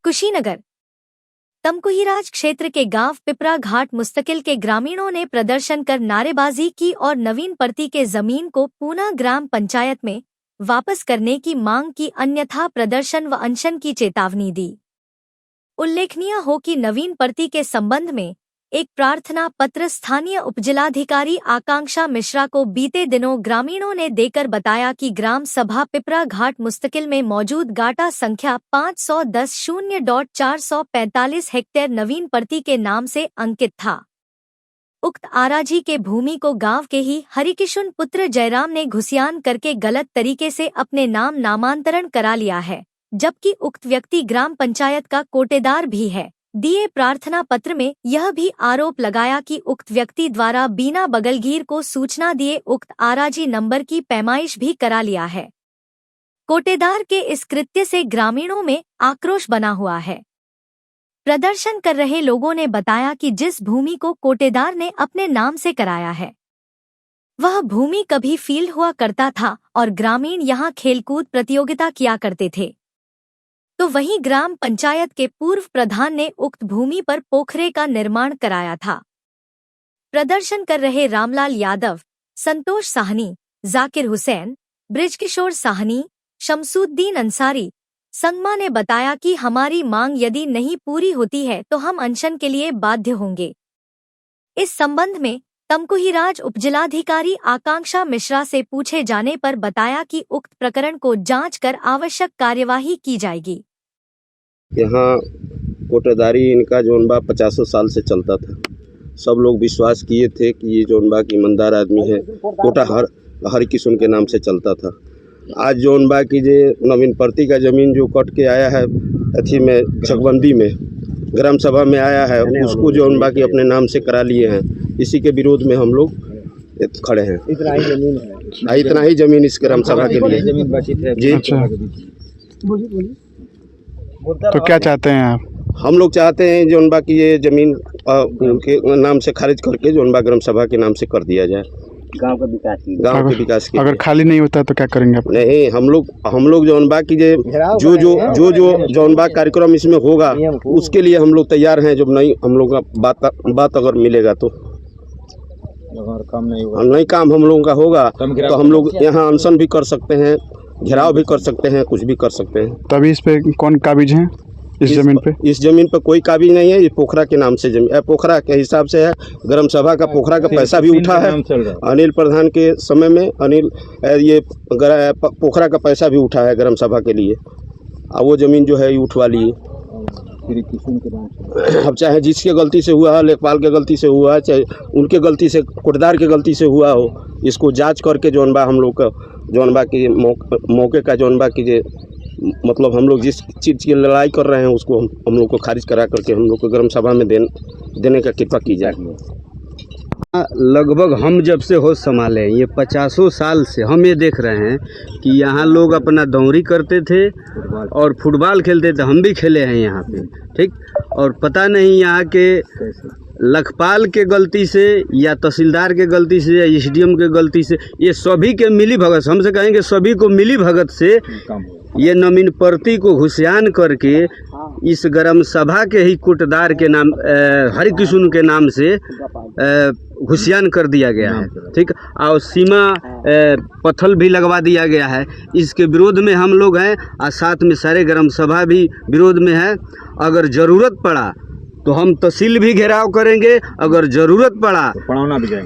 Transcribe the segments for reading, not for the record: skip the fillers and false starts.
कुशीनगर तमकुहीराज क्षेत्र के गांव पिपरा घाट मुस्तकिल के ग्रामीणों ने प्रदर्शन कर नारेबाजी की और नवीन परती के जमीन को पुनः ग्राम पंचायत में वापस करने की मांग की, अन्यथा प्रदर्शन व अनशन की चेतावनी दी। उल्लेखनीय हो कि नवीन परती के संबंध में एक प्रार्थना पत्र स्थानीय उपजिलाधिकारी आकांक्षा मिश्रा को बीते दिनों ग्रामीणों ने देकर बताया कि ग्राम सभा पिपरा घाट मुस्तकिल में मौजूद गाटा संख्या 510.445 हेक्टेयर नवीन परती के नाम से अंकित था। उक्त आराजी के भूमि को गांव के ही हरिकिशन पुत्र जयराम ने घुसियान करके गलत तरीके से अपने नाम नामांतरण करा लिया है, जबकि उक्त व्यक्ति ग्राम पंचायत का कोटेदार भी है। दिए प्रार्थना पत्र में यह भी आरोप लगाया कि उक्त व्यक्ति द्वारा बिना बगलगीर को सूचना दिए उक्त आराजी नंबर की पैमाइश भी करा लिया है। कोटेदार के इस कृत्य से ग्रामीणों में आक्रोश बना हुआ है। प्रदर्शन कर रहे लोगों ने बताया कि जिस भूमि को कोटेदार ने अपने नाम से कराया है, वह भूमि कभी फील्ड हुआ करता था और ग्रामीण यहां खेलकूद प्रतियोगिता किया करते थे, तो वहीं ग्राम पंचायत के पूर्व प्रधान ने उक्त भूमि पर पोखरे का निर्माण कराया था। प्रदर्शन कर रहे रामलाल यादव, संतोष साहनी, जाकिर हुसैन, ब्रिजकिशोर साहनी, शमसुद्दीन अंसारी, संगमा ने बताया कि हमारी मांग यदि नहीं पूरी होती है तो हम अनशन के लिए बाध्य होंगे। इस संबंध में तमकुहीराज उपजिलाधिकारी आकांक्षा मिश्रा से पूछे जाने पर बताया कि उक्त प्रकरण को जांच कर आवश्यक कार्यवाही की जाएगी। यहाँ कोटेदारी इनका जोनबा 50 साल से चलता था। सब लोग विश्वास किए थे कि ये जोनबा की ईमानदार आदमी है। कोटा हरिकिशन के नाम से चलता था। आज जोनबा की जे नवीन परती का जमीन जो कट के आया है अथी में चकबंदी में ग्राम सभा में आया है, उसको जोनबा की अपने नाम से करा लिए हैं। इसी के विरोध में हम लोग खड़े हैं। इतना ही जमीन है, इतना ही जमीन इस ग्राम सभा के लिए जमीन बची है जी। अच्छा। तो क्या चाहते हैं आप? हम लोग चाहते हैं जोनबा की ये जमीन उनके नाम से खारिज करके जोनबा ग्राम सभा के नाम से कर दिया जाए। गांव का विकास की अगर खाली नहीं होता तो क्या करेंगे आप? नहीं, हम लोग जोनबा की जो जोनबा कार्यक्रम इसमें होगा उसके लिए हम लोग तैयार हैं। जब नहीं हम लोग का बात अगर मिलेगा तो काम हम लोगों का होगा तो हम लोग यहाँ अनशन भी कर सकते हैं, घेराव भी कर सकते हैं, कुछ भी कर सकते हैं। तभी इस पे कौन काबिज हैं? इस जमीन पे कोई काबिज नहीं है। ये पोखरा के नाम से जमीन, पोखरा के हिसाब से है। ग्राम सभा का पोखरा का पैसा भी उठा है अनिल प्रधान के समय में। ये पोखरा का पैसा भी उठा है ग्राम सभा के लिए। अब वो जमीन जो है ये उठवा लिए। अब चाहे जिसके गलती से हुआ, लेखपाल के गलती से हुआ, चाहे उनके गलती से, कोटेदार के गलती से हुआ हो, इसको जांच करके जोनबा हम लोग का जोनबा की मौके का जोनबा की मतलब हम लोग जिस चीज़ की लड़ाई कर रहे हैं उसको हम लोग को खारिज करा करके हम लोग को ग्राम सभा में देने का कृपा की जाए। लगभग हम जब से होश संभाले ये 50 साल से हम ये देख रहे हैं कि यहाँ लोग अपना दौरी करते थे और फुटबॉल खेलते थे। हम भी खेले हैं यहाँ पे, ठीक। और पता नहीं यहाँ के लखपाल के गलती से या तहसीलदार के गलती से या एसडीएम के गलती से, ये सभी के मिली भगत, हमसे कहेंगे सभी को मिली भगत से ये नवीन परती को घुसियान करके इस ग्राम सभा के ही कोटेदार के नाम हरिकिशन के नाम से घुसियान कर दिया गया है, ठीक। और सीमा पत्थर भी लगवा दिया गया है। इसके विरोध में हम लोग हैं और साथ में सारे ग्राम सभा भी विरोध में है। अगर ज़रूरत पड़ा तो हम तहसील भी घेराव करेंगे, अगर ज़रूरत पड़ा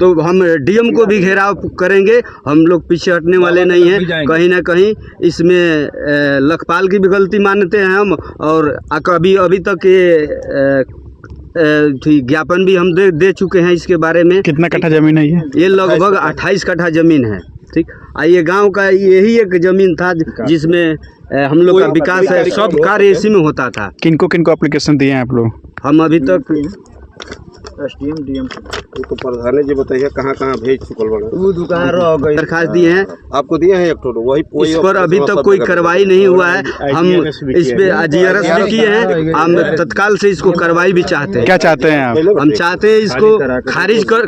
तो हम डीएम को भी घेराव करेंगे। हम लोग पीछे हटने वाले नहीं हैं। कहीं ना कहीं इसमें लखपाल की भी गलती मानते हैं हम। और अभी तक ये ज्ञापन भी हम दे चुके हैं इसके बारे में। कितना कट्ठा जमीन है ये? लगभग 28 कट्ठा जमीन है, ठीक। ये गांव का यही एक जमीन था जिसमें हम लोग का विकास है, सब कार्य इसी में होता था। किनको एप्लीकेशन दिए हैं आप लोग? हम अभी तक डीएम तो प्रधान जी बताइए कहाँ भेज चुकल बड़ा दरखास्त दिए हैं। आपको दिए हैं एक तो वही इस पर अभी तक कोई कार्रवाई नहीं हुआ है। हम इस पे अजीरस भी किए हैं। हम तत्काल से इसको कार्रवाई भी चाहते हैं। क्या चाहते हैं आप? हम चाहते हैं इसको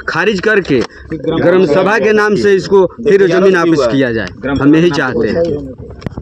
खारिज करके ग्राम सभा के नाम से इसको फिर जमीन वापस किया जाए। हम यही चाहते हैं।